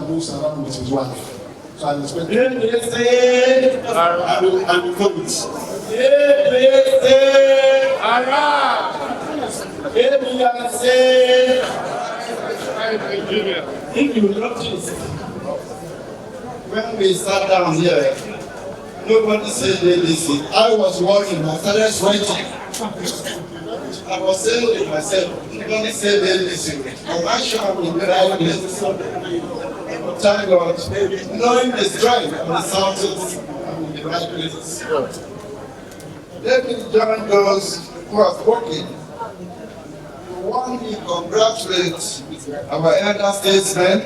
moves around with his wife. So I expect I will vote. If you notice, when we sat down here, nobody said ADC. I was working, I started sweating. I was saying to myself, nobody said ADC. I'm not sure I'm in the right place. Thank God, knowing the strength of the Southeast, I'm in the right place. Let me join those who have spoken. One, we congratulate our elder statesmen,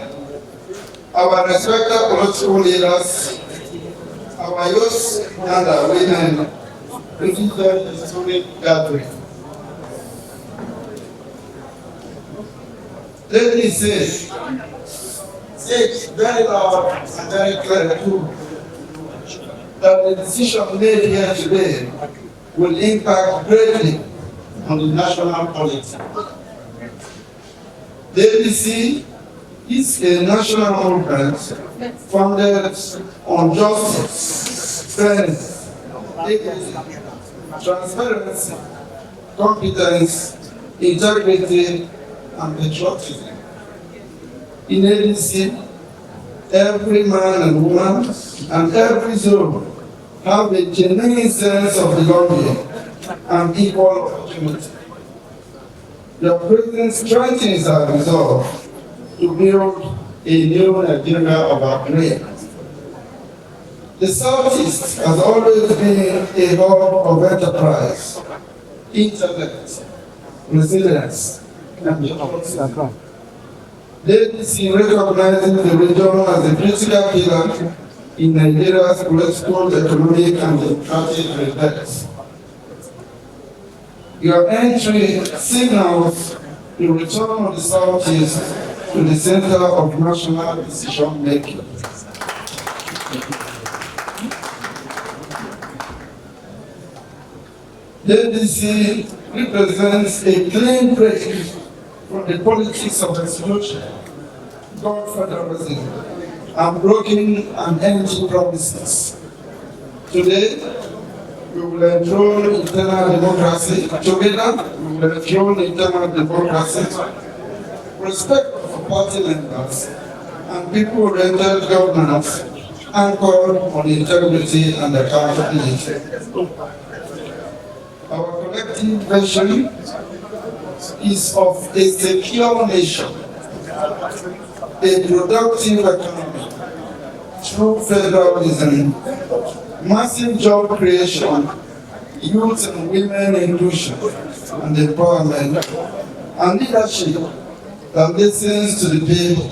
our respected political leaders, our youth and our women, visited the historic gathering. Let me say very loud and very clear too, that the decision made here today will impact greatly on the national politics. The ADC is a national movement founded on justice, fairness, equity, transparency, competence, integrity, and patriotism. In ADC, every man and woman and every soul have a genuine sense of belonging and equal opportunity. Your presence strengthens our resolve to build a new Nigeria of our dreams. The Southeast has always been a hub of enterprise, intellect, resilience, and democracy. The ADC recognizes the region as a critical pillar in Nigeria's political, economic, and democratic rebirth. Your entry signals the return of the Southeast to the center of national decision making. The ADC represents a clean break from the politics of exclusion, God federalism, and broken and empty promises. Today, we will enthrone internal democracy. Together, we will enthrone internal democracy, respect for party members, and people-oriented governance anchored on integrity and accountability. Our collective vision is of a secure nation, a productive economy, true federalism, massive job creation, youth and women inclusion and empowerment, and leadership that listens to the people,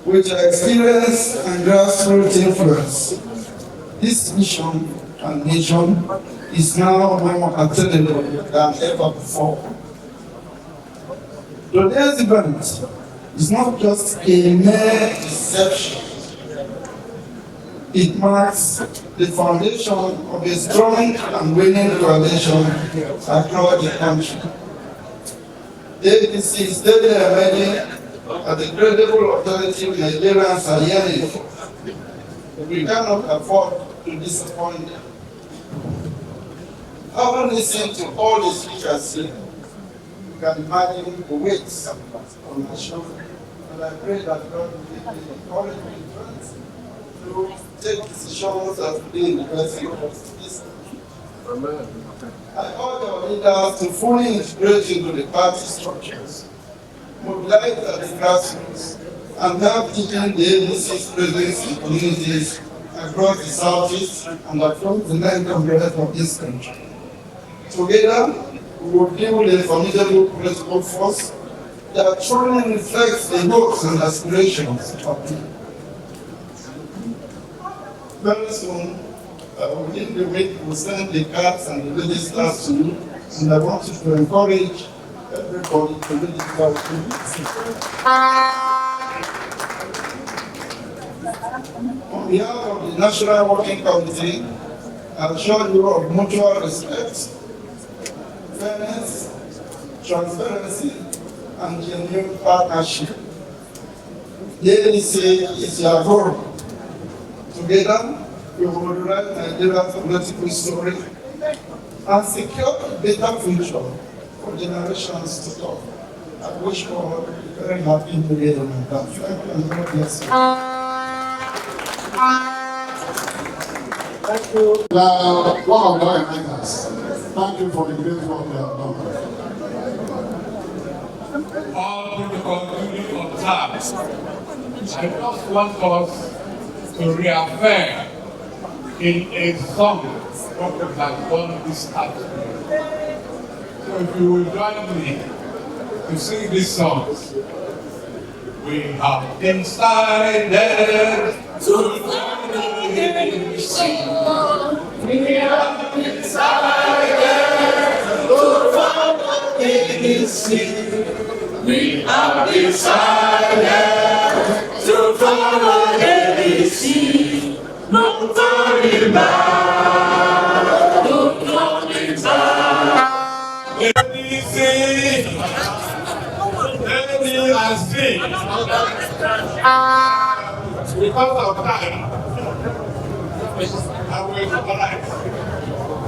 with experience and grassroots influence. This mission and mission is now more attainable than ever before. Today's event is not just a mere reception. It marks the foundation of a strong and winning coalition across the country. The ADC is steadily emerging as the credible alternative Nigerians are yearning for. We cannot afford to disappoint them. Having listened to all the speakers here, you can imagine the weight on my shoulder. And I pray that God will give me the encouragement to take decisions that will be in the best interest of this country. Amen. I urge our leaders to fully integrate into the party structures, mobilize at the grassroots, and help deepen the ADC's presence in communities across the Southeast and across the length of the rest of this country. Together, we will build a formidable political force that truly reflects the hopes and aspirations of people. Very soon, within the week, we'll send the cards and the registers to you, and I want you to encourage everybody to register with you. On behalf of the National Working Committee, I assure you of mutual respect, fairness, transparency, and genuine partnership. The ADC is your home. Together, we will rewrite Nigeria's political story and secure a better future for generations to come. I wish you all a very happy New Year in advance. Thank you and God bless you. Thank you. One of the organizers. Thank you for the great work you have done. All protocol duly observed. I just want us to reaffirm in a song what we have done this afternoon. So if you will join me to sing these songs. We have decided to follow the ADC. We have decided to follow the ADC. We have decided to follow the ADC. No turning back. No turning back. ADC. Because of time, I will summarize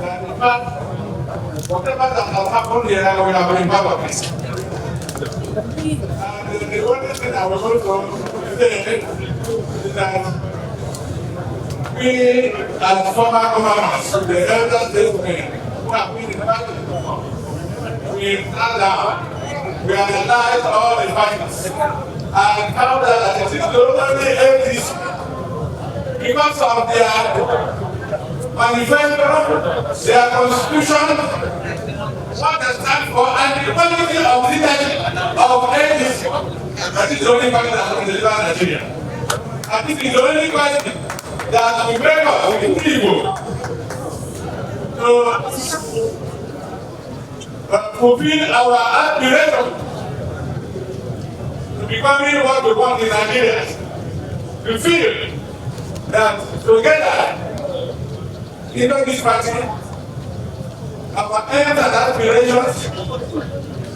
that in fact, whatever that has happened here, I will have been part of it. And the only thing I will also say is that we, as former governors, the elder statesmen who have been in the party, we sat down. We analyze all the facts and found that it is not only ADC because of their manifesto, their constitution, what they stand for, and the quality of leadership of ADC. That is the only party that can deliver Nigeria. And this is the only party that will make us people to fulfill our aspiration to becoming what we want in Nigeria. We feel that together, in this party, our aims and aspirations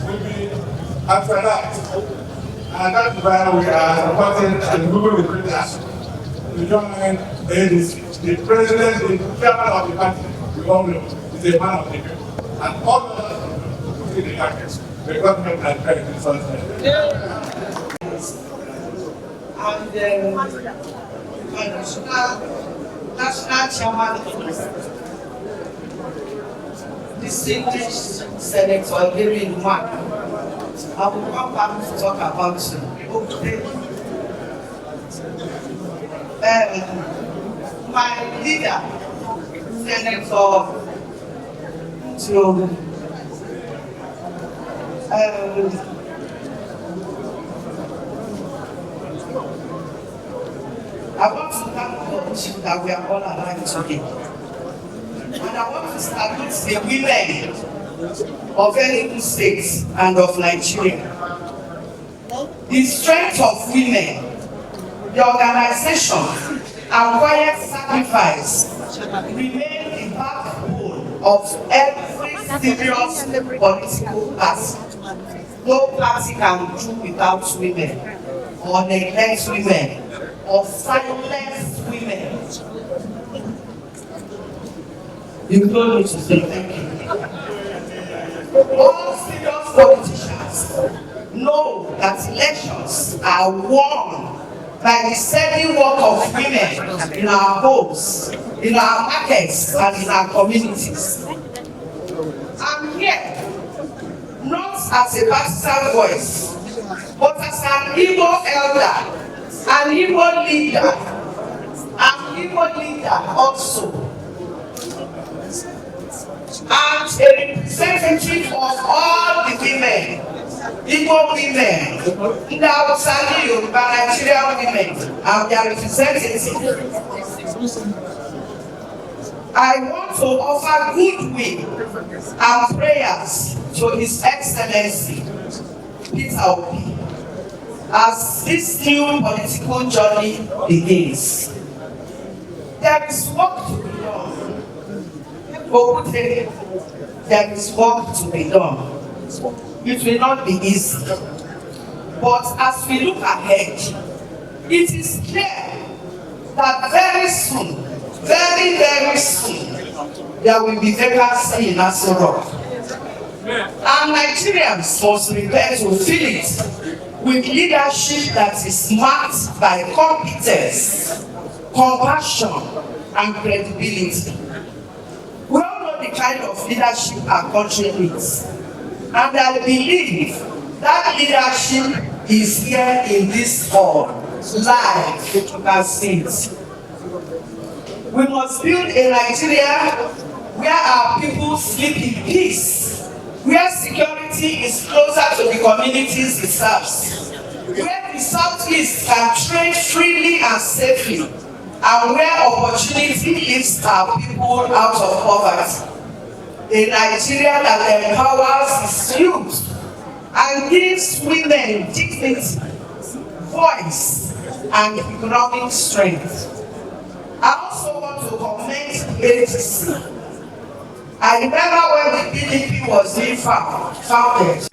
will be actualized. And that's why we are supporting and moving with leaders to join ADC. The president, the chairman of the party, we all know, is a man of the people. And all of us the package. The government has tried to solve it. And national chairman, distinguished Senator David Mark, I will come back to talk about my leader, Senator I want to thank God that we are all alive today. And I want to start with the women of Enugu State and of Nigeria. The strength of women, the organization, and quiet sacrifice remain the backbone of every serious political party. No party can do without women, or neglect women, or silence women. You don't need to say thank you. All serious politicians know that elections are won by the steady work of women in our homes, in our markets, and in our communities. I'm here not as a partisan voice, but as an Igbo elder, an Igbo leader also, and a representative of all the women, Igbo women, Ndausani Yoruba Nigerian women, and their representatives. I want to offer goodwill and prayers to His Excellency Peter Obi as this new political journey begins. There is work to be done. There is work to be done. It will not be easy. But as we look ahead, It is clear that very soon, very soon, there will be vacancy in Aso Rock. And Nigerians must prepare to fill it with leadership that is marked by competence, compassion, and credibility. We all know the kind of leadership our country needs. And I believe that leadership is here in this hall, live, you can see it. We must build a Nigeria where our people sleep in peace, where security is closer to the communities it serves, where the Southeast can trade freely and safely, and where opportunity lifts our people out of poverty. A Nigeria that empowers its youth and gives women dignity, voice, and economic strength. I also want to commend ADC. I remember when the PDP was being founded.